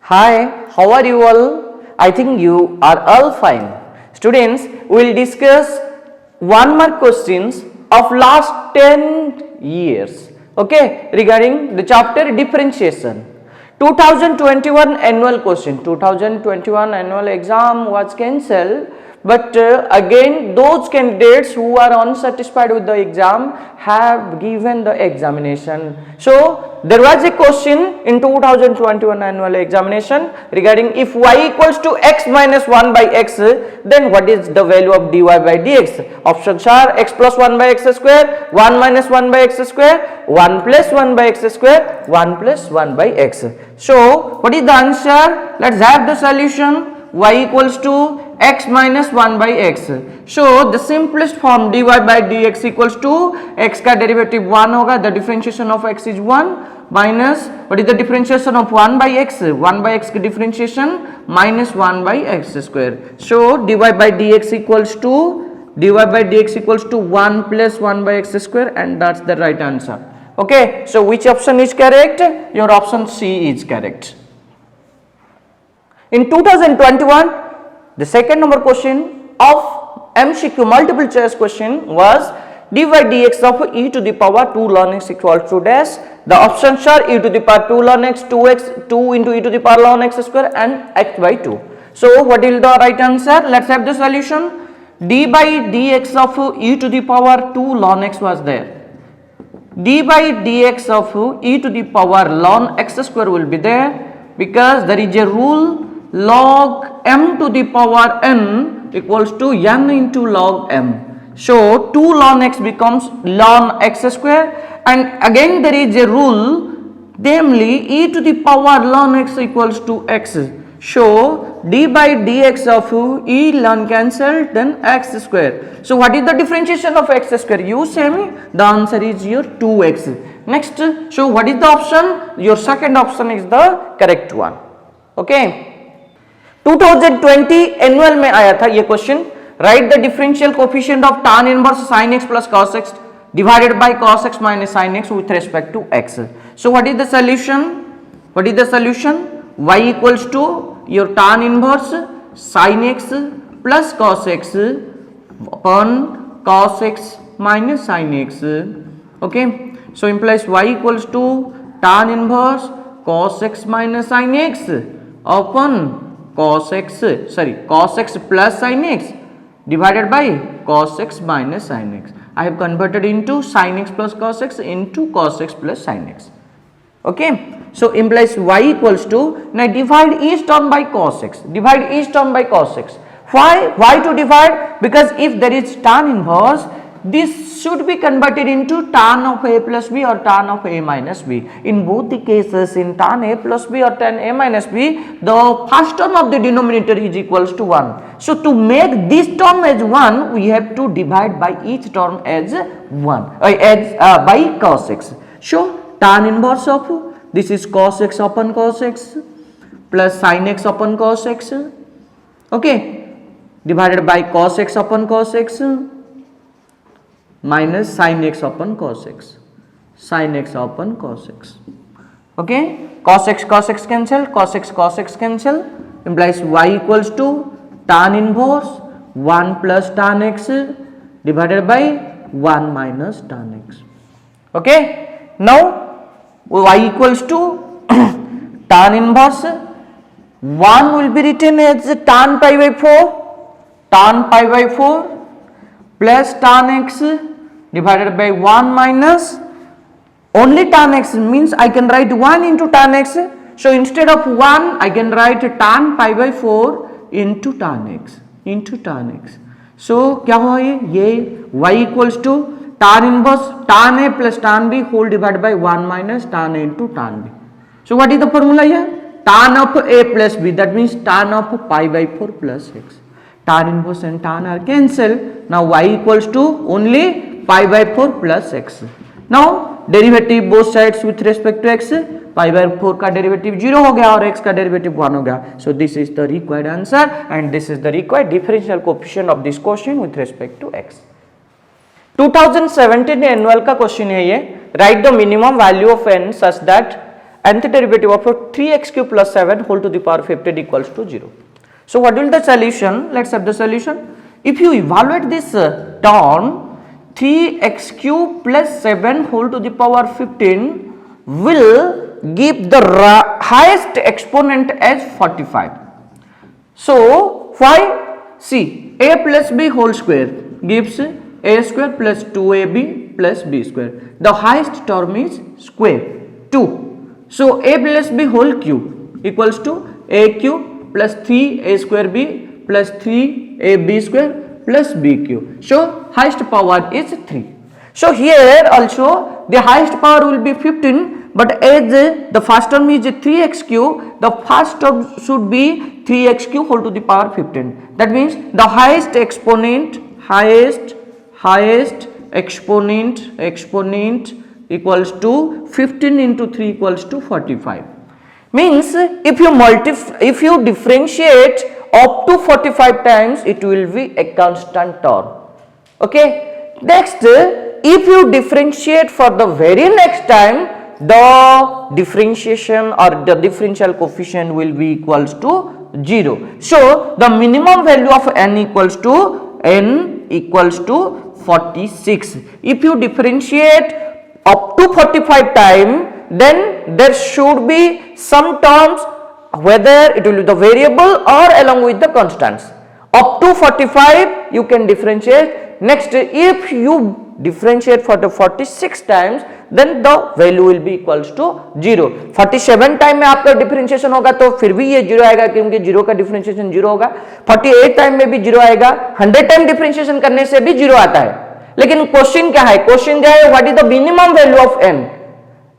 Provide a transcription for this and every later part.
Hi, how are you all? I think you are all fine. Students, we will discuss one more questions of last 10 years, okay, regarding the chapter differentiation. 2021 annual question, 2021 annual exam was cancelled, but again those candidates who are unsatisfied with the exam have given the examination. So there was a question in 2021 annual examination regarding if y equals to x minus 1 by x, then what is the value of dy by dx? Options are x plus 1 by x square, 1 minus 1 by x square, 1 plus 1 by x square, 1 plus 1 by x. So what is the answer? Let's have the solution. Y equals to x minus 1 by x. So the simplest form dy by dx equals to x का derivative 1 होगा, the differentiation of x is 1 minus what is the differentiation of 1 by x? 1 by x की differentiation minus 1 by x square. So dy by dx equals to 1 plus 1 by x square, and that's the right answer. Okay, so which option is correct? Your option C is correct. In 2021, the second number question of MCQ multiple choice question was dy dx of e to the power 2 ln x equals to dash. The options are e to the power 2 ln x, 2x, 2 into e to the power ln x square, and x by 2. So what is the right answer? Let's have the solution. D by dx of e to the power 2 ln x was there. D by dx of e to the power ln x square will be there, because there is a rule log m to the power n equals to n into log m. So 2 ln x becomes ln x square, and again there is a rule, namely e to the power ln x equals to x. So d by dx of e ln cancelled, then x square. So what is the differentiation of x square? You say me, the answer is your 2x. Next, so what is the option? Your second option is the correct one. Okay. 2020 annual में आया था ये question. Right the differential coefficient of tan inverse sin x plus cos x divided by cos x minus sin x with respect to x. So what is the solution? What is the solution? Y equals to your tan inverse sin x plus cos x upon cos x minus sin x. Okay, so implies y equals to tan inverse cos x minus sin x upon cos x plus sin x divided by cos x minus sin x. I have converted into sin x plus cos x into cos x plus sin x. Okay, so implies y equals to, now divide each term by cos x. Divide each term by cos x. Why to divide? Because if there is tan inverse, this should be converted into tan of a plus b or tan of a minus b. In both the cases, in tan a plus b or tan a minus b, the first term of the denominator is equals to 1. So to make this term as 1, we have to divide by each term as 1 by cos x. So tan inverse of this is cos x upon cos x plus sin x upon cos x, okay, divided by cos x upon cos x minus sin x upon cos x, sin x upon cos x. Okay, cos x cancel, cos x cancel, implies y equals to tan inverse 1 plus tan x divided by 1 minus tan x. Okay, now y equals to tan inverse 1 will be written as tan pi by 4 plus tan x divided by 1 minus only tan x, means I can write 1 into tan x. So instead of 1 I can write tan pi by 4 into tan x. So क्या हुआ ये y equals to tan inverse tan a plus tan b whole divided by 1 minus tan a into tan b. So what is the formula here? Tan of a plus b, that means tan of pi by 4 plus x. Tan inverse and tan are cancelled. Now y equals to only pi by 4 plus x. Now derivative both sides with respect to x, pi by 4 का derivative 0 हो गया और x का derivative 1 हो गया. So this is the required answer and this is the required differential coefficient of this question with respect to x. 2017 annual का question है ये. Write the minimum value of n such that antiderivative of 3x cube plus 7 whole to the power 15 equals to 0. So what will the solution? Let's have the solution. If you evaluate this term, 3x cube plus 7 whole to the power 15 will give the highest exponent as 45. So why? See, a plus b whole square gives a square plus 2ab plus b square. The highest term is square 2. So a plus b whole cube equals to a cube plus 3a square b plus 3ab square plus b cube. So highest power is 3. So here also the highest power will be 15, but as the first term is 3x cube, the first term should be 3x cube whole to the power 15. That means the highest exponent equals to 15 into 3 equals to 45. Means if you differentiate up to 45 times, it will be a constant term. Okay. Next, if you differentiate for the very next time, the differentiation or the differential coefficient will be equals to 0. So the minimum value of n equals to 46. If you differentiate up to 45 times, then there should be some terms, whether it will be the variable or along with the constants. Up to 45 you can differentiate. Next, if you differentiate for the 46 times, then the value will be equals to 0. 47 time में आपका differentiation होगा तो फिर भी ये 0 आएगा, क्योंकि 0 का डिफरेंशिएशन 0 होगा. 48 टाइम में भी 0 आएगा. 100 टाइम डिफरेंशिएशन करने से भी 0 आता है. लेकिन क्वेश्चन क्या है? क्वेश्चन क्या है? What is the minimum value of n?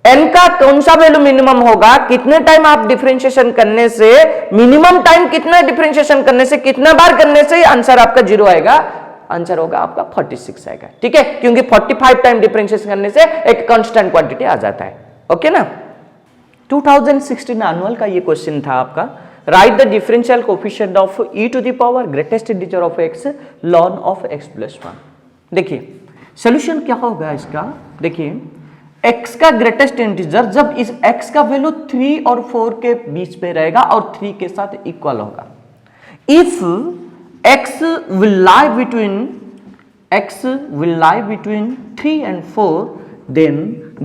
n का कौन सा वैल्यू मिनिमम होगा? कितने टाइम आप डिफरेंशिएशन करने से, मिनिमम टाइम कितना डिफरेंशिएशन करने से, कितना बार करने से आंसर आपका 0 आएगा? आंसर होगा आपका 46 आएगा. ठीक है, क्योंकि 45 टाइम डिफरेंशिएशन करने से एक कांस्टेंट क्वांटिटी आ जाता है. ओके ना. 2016 एनुअल का ये क्वेश्चन था आपका. Write the differential coefficient of e to the power greatest integer of x ln of x plus 1. देखिए सोल्यूशन क्या होगा इसका. देखिए x का ग्रेटेस्ट इंटीजर जब इस x का वैल्यू 3 और 4 के बीच पे रहेगा और 3 के साथ इक्वल होगा. If x will lie between 3 and 4, then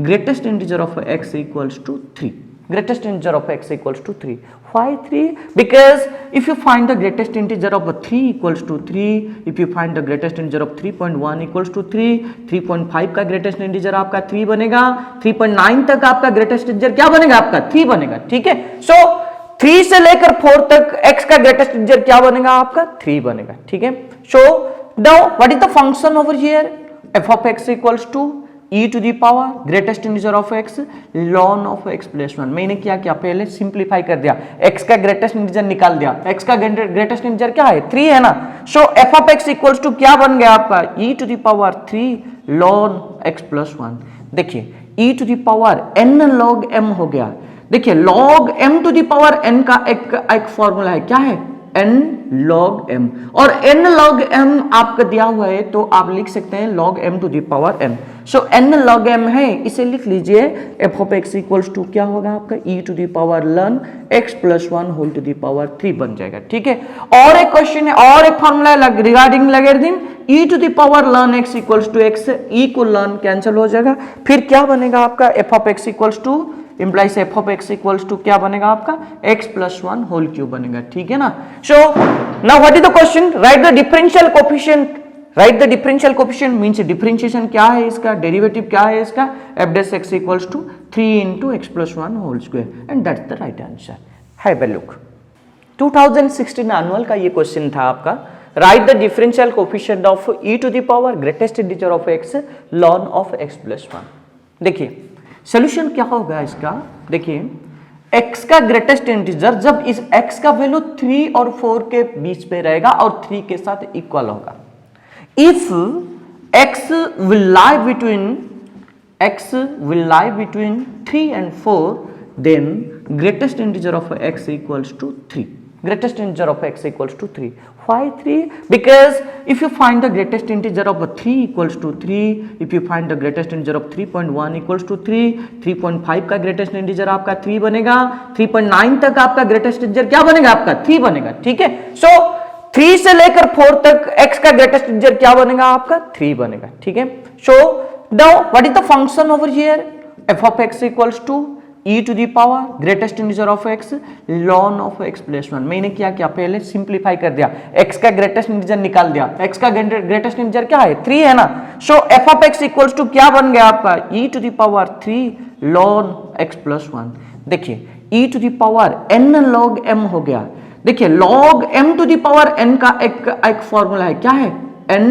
greatest integer of x equals to 3. Greatest integer of x equals to 3. Why 3? Because if you find the greatest integer of 3 equals to 3, if you find the greatest integer of 3.1 equals to 3, 3.5 का greatest integer आपका 3 बनेगा, 3.9 तक आपका greatest integer क्या बनेगा? आपका 3 बनेगा. ठीक है. So 3 से लेकर 4 तक x का ग्रेटेस्ट इंटीजर क्या बनेगा? आपका 3 बनेगा. ठीक है. So now what is the function over here? f of x equals to e to the power greatest integer of x ln of x plus 1. मैंने क्या किया? पहले सिंप्लीफाई कर दिया, x का ग्रेटेस्ट इंटीजर निकाल दिया. x का ग्रेटेस्ट इंटीजर क्या है? 3 है ना. So f of x equals to क्या बन गया आपका? e to the power 3 ln x plus 1. देखिए e to the power n log m हो गया. देखिए log m to the power n का एक फॉर्मूला है. क्या है? n log m. और n log m आपका दिया हुआ है तो आप लिख सकते हैं log m to the power n. So n log m है, इसे लिख लीजिए. f of x equals to क्या होगा आपका? e to the power ln x plus 1 whole to the power 3 बन जाएगा. ठीक है. और एक क्वेश्चन है, और एक formula regarding logarithm. e to the power ln x equals to x, e को ln कैंसिल हो जाएगा. फिर क्या बनेगा आपका? f of x equals to implies f of x equals to क्या बनेगा आपका? x plus 1 whole cube बनेगा. ठीक है ना. So now what is the question? Write the differential coefficient. Write the differential coefficient means differentiation क्या है इसका, डेरिवेटिव क्या है इसका? f dash x equals to 3 into x plus 1 whole square, and that's the right answer. Have a look. 2016 annual का ये question था आपका. Write the differential coefficient of e to the power greatest integer of x ln of x plus 1. देखिए solution क्या होगा इसका. देखिए x का ग्रेटेस्ट इंटीजर जब इस x का वैल्यू 3 और 4 के बीच पे रहेगा और 3 के साथ इक्वल होगा. If x will lie between 3 and 4, then greatest integer of x equals to 3. greatest integer of x equals to 3. Why 3? Because if you find the greatest integer of 3 equals to 3, if you find the greatest integer of 3.1 equals to 3, 3.5 का greatest integer आपका 3 बनेगा, 3.9 तक आपका greatest integer क्या बनेगा आपका 3 बनेगा, ठीक है. So 3 से लेकर 4 तक x का greatest integer क्या बनेगा आपका 3 बनेगा, ठीक है. So now what is the function over here? f of x equals to e to the power greatest integer of x ln of x plus 1. मैंने क्या किया पहले सिंप्लीफाई कर दिया, x का ग्रेटेस्ट इंटीजर निकाल दिया, x का ग्रेटेस्ट इंटीजर क्या है 3 है ना. So f of x equals to क्या बन गया आपका e to the power 3 ln x plus 1. देखिए e to the power n log m हो गया. देखिए log m to the power n का एक फॉर्मूला है, क्या है n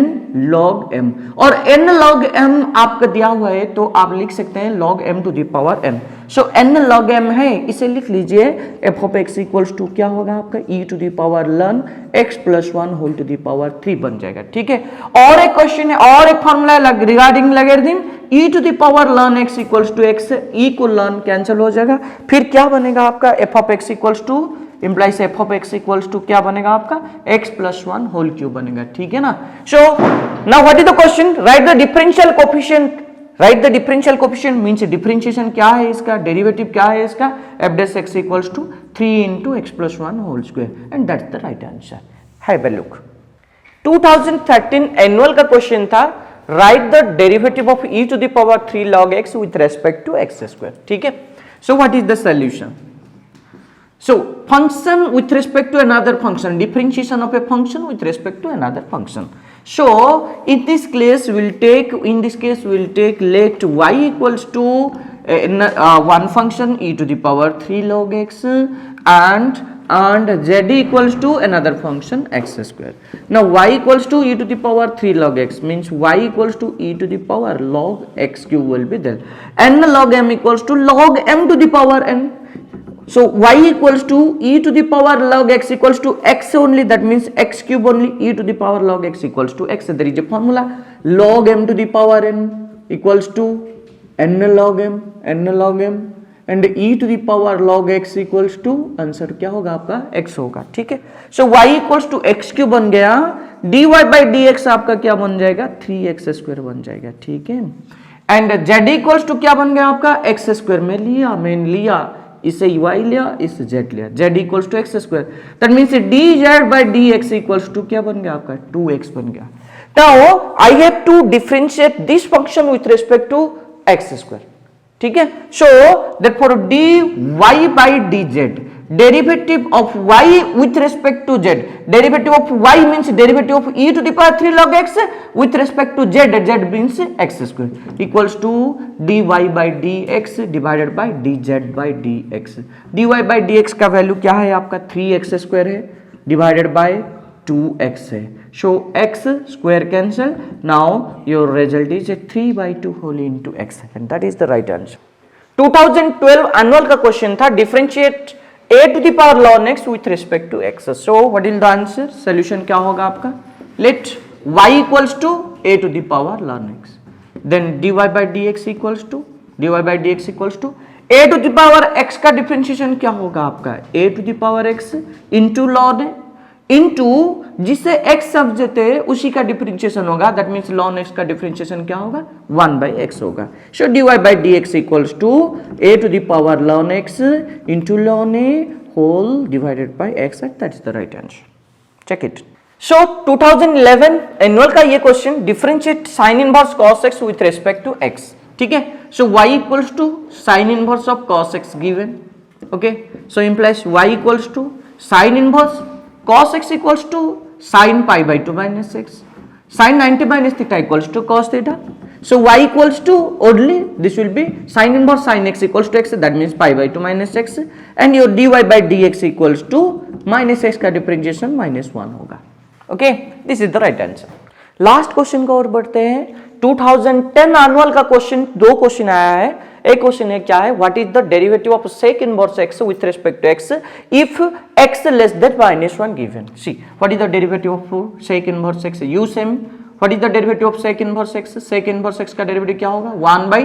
log m, और n log m आपका दिया हुआ है तो आप लिख सकते हैं log m to the power n. So n log m है, इसे लिख लीजिए f of x equals to क्या होगा आपका e to the power ln x plus 1 whole to the power 3 बन जाएगा, ठीक है. और एक क्वेश्चन है, और एक फॉर्मूला है regarding logarithm e to the power ln x equals to x, e को ln कैंसिल हो जाएगा, फिर क्या बनेगा आपका f of x equals to implies f of x equals to क्या बनेगा आपका x plus 1 whole cube बनेगा, ठीक है ना. So now what is the question? Write the differential coefficient. Write the differential coefficient means differentiation क्या है इसका, डेरिवेटिव क्या है इसका, f dash x equals to 3 into x plus 1 whole square, and that's the right answer. Have a look. 2013 annual का question था, write the derivative of e to the power 3 log x with respect to x square, ठीक है. So what is the solution? So function with respect to another function, differentiation of a function with respect to another function. So in this case we'll take, let y equals to one function e to the power 3 log x and z equals to another function x square. Now y equals to e to the power 3 log x means y equals to e to the power log x cube will be there. N log m equals to log m to the power n. So y equals to e to the power log x equals to x only, that means x cube only, e to the power log x equals to x. There is a formula log m to the power n equals to n log m and e to the power log x equals to answer क्या होगा आपका x होगा, ठीक है. So y equals to x cube बन गया, dy by dx आपका क्या बन जाएगा 3x स्क्वायर बन जाएगा, ठीक है. एंड z इक्वल्स टू क्या बन गया आपका x स्क्वायर में लिया, इसे y लिया, इसे z लिया, z equals to x square, that means dz by dx equals to क्या बन गया आपका 2x बन गया. Now I have to differentiate this function with respect to x square, ठीक है. So therefore dy by dz derivative of y with respect to z, derivative of y means derivative of e to the power 3 log x with respect to z, z means x square equals to dy by dx divided by dz by dx. dy by dx का value क्या है आपका 3x square है divided by 2x है. सो x square cancel, now your result is 3 by 2 whole into x, and that is the right answer. 2012 annual का question था, differentiate a to the power ln x with respect to x. So what is the answer? Solution क्या होगा आपका, let y equals to a to the power ln x, then dy by dx equals to a to the power x का differentiation क्या होगा आपका a to the power x into ln into जिससे x subject है उसी का differentiation होगा, that means ln x का डिफरेंशिएशन क्या होगा 1 by x होगा. So dy by dx equals to a to the power ln x into ln a whole divided by x, and that's the right answer. Check it. So 2011 annual का ये question, differentiate sin inverse cos x with respect to x, ठीक है. सो y equals to sin inverse of cos x given, okay. So implies y equals to sin inverse cos x equals to sin pi by 2 minus x, sin 90 minus theta equals to cos theta. So y equals to only this will be sin inverse sin x equals to x, that means pi by 2 minus x, and your dy by dx equals to minus x का differentiation -1 होगा. Okay, this is the right answer. Last question को और बढ़ते हैं. 2010 annual का question, दो question आया है. एक क्वेश्चन है क्या है, what is the derivative of sec inverse x with respect to x if x less than -1 given. See what is the derivative of sec inverse x, you same what is the derivative of sec inverse x, sec inverse x का derivative क्या होगा 1 by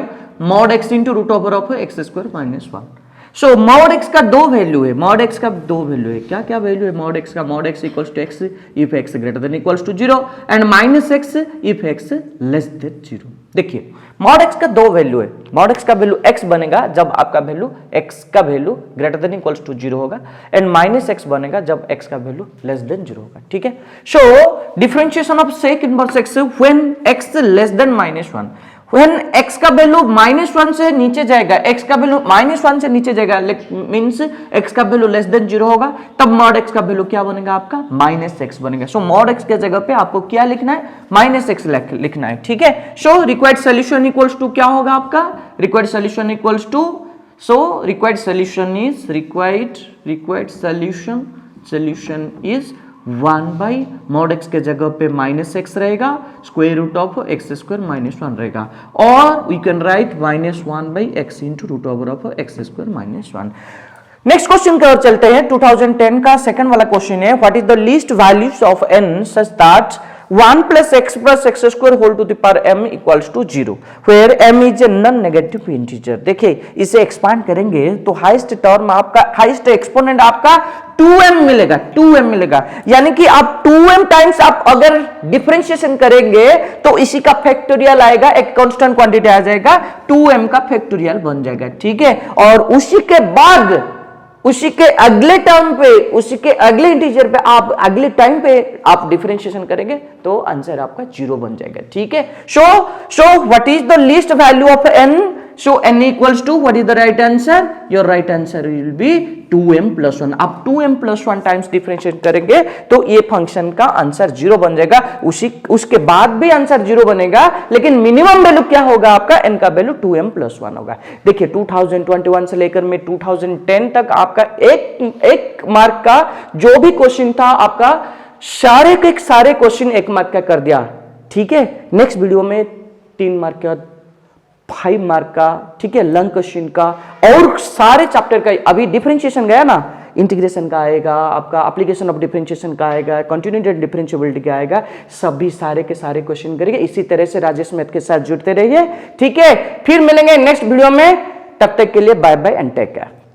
mod x into root over of x square minus 1. So mod x का दो value है, mod x का दो value है, क्या क्या वैल्यू है मॉड x का? Mod x equals to x if x greater than equals to 0 and minus x if x less than 0। देखिए मॉड x का दो वैल्यू है, मॉड x का वैल्यू x बनेगा जब आपका वैल्यू x का value greater than equals to 0 होगा एंड माइनस x बनेगा जब x का वैल्यू लेस देन 0 होगा, ठीक है। So differentiation of sec inverse x when x less than -1, when x का वैल्यू -1 से नीचे जाएगा, x का वैल्यू -1 से नीचे जाएगा मींस x का वैल्यू लेस देन 0 होगा, तब मॉड x का वैल्यू क्या बनेगा आपका? -x बनेगा। सो मॉड x के जगह पे आपको क्या लिखना है? -x लिखना है, ठीक है। So required solution equals to क्या होगा आपका? Required solution equals to, so required solution is required solution is 1 by mod x के जगह पे -x रहेगा, square root of x square -1 रहेगा, और we can write -1 by x into root over of x square -1। Next question की ओर चलते हैं। 2010 का सेकंड वाला क्वेश्चन है, what is the least values of n such that 1 plus x square whole to the power m equals to 0 where m is a non negative integer। देखिए इसे expand करेंगे तो हाईएस्ट टर्म आपका, highest exponent आपका 2m मिलेगा, 2m मिलेगा, यानी कि आप 2m टाइम्स आप अगर डिफरेंशिएशन करेंगे तो इसी का फैक्टोरियल आएगा, एक कांस्टेंट क्वांटिटी आ जाएगा, 2m का फैक्टोरियल बन जाएगा, ठीक है। और उसी के बाद उसी के अगले टर्म पे, उसी के अगले इंटीजर पे आप अगले टाइम पे आप डिफरेंशिएशन करेंगे तो आंसर आपका 0 बन जाएगा, ठीक है। So what is the least value of n? So n equals to, what is the right answer? Your right answer will be 2m plus 1। आप 2m plus 1 टाइम्स डिफरेंशिएट करेंगे तो ये फंक्शन का आंसर 0 बन जाएगा, उसके बाद भी आंसर 0 बनेगा, लेकिन मिनिमम वैल्यू क्या होगा आपका? n का वैल्यू 2m plus 1 होगा। देखिए 2021 से लेकर में 2010 तक आपका एक मार्क का जो भी क्वेश्चन था आपका सारे के सारे क्वेश्चन 1 मार्क का कर दिया, ठीक है। नेक्स्ट वीडियो में 3 मार्क का, 5 मार्क का, ठीक है, लॉन्ग क्वेश्चन का और सारे चैप्टर का। अभी डिफरेंशिएशन गया ना, इंटीग्रेशन का आएगा आपका, एप्लीकेशन ऑफ डिफरेंशिएशन का आएगा, कंटिन्यूटेड डिफरेंशिएबिलिटी का आएगा, सभी सारे के सारे क्वेश्चन करेंगे। इसी तरह से राजेश मैथ के साथ जुड़ते रहिए, ठीक है। फिर मिलेंगे नेक्स्ट वीडियो में, तब तक के लिए bye bye and take care.